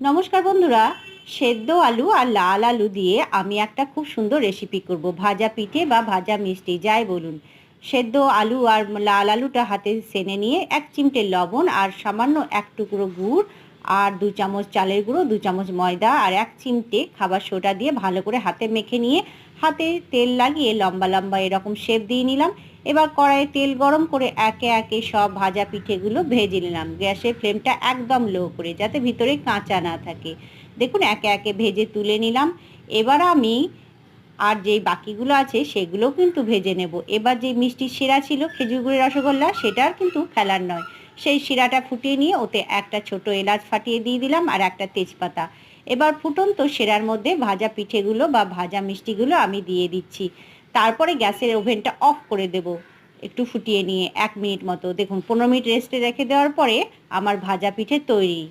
নমস্কার বন্ধুরা, সেদ্ধ আলু আর লাল আলু দিয়ে আমি একটা খুব সুন্দর রেসিপি করব। ভাজা পিঠে বা ভাজা মিষ্টি যাই বলুন। সেদ্ধ আলু আর লাল আলুটা হাতে সেনে নিয়ে 1 চিমটে লবণ আর সামান্য 1 টুকরো গুড় আর 2 চামচ চালের গুঁড়ো, 2 চামচ ময়দা আর 1 চিমটে খাবার সোডা দিয়ে ভালো করে হাতে মেখে নিয়ে হাতে তেল লাগিয়ে লম্বা লম্বা এরকম শেপ দিয়ে নিলাম। এবার কড়াইয়ে তেল গরম করে একে একে সব ভাজা পিঠেগুলো ভেজে নিলাম, গ্যাসের ফ্লেমটা একদম লো করে, যাতে ভিতরে কাঁচা না থাকে। দেখুন একে একে ভেজে তুলে নিলাম। এবার আমি আর যেই বাকিগুলো আছে সেগুলোও কিন্তু ভেজে নেব। এবার যে মিষ্টির শিরা ছিল খেজুর গুড়ের রসগোল্লা, সেটা আর কিন্তু ফেলার নয়। সেই শিরাটা ফুটিয়ে নিয়ে ওতে একটা ছোট এলাচ ফাটিয়ে দিয়ে দিলাম আর একটা তেজপাতা। এবার ফুটন্ত শিরার মধ্যে ভাজা পিঠেগুলো বা ভাজা মিষ্টিগুলো আমি দিয়ে দিচ্ছি। তারপরে গ্যাসের ওভেনটা অফ করে দেব। একটু ফুটিয়ে নিয়ে 1 মিনিট মতো, দেখুন 15 মিনিট রেস্টে রেখে দেওয়ার পরে আমার ভাজা পিঠে তৈরি।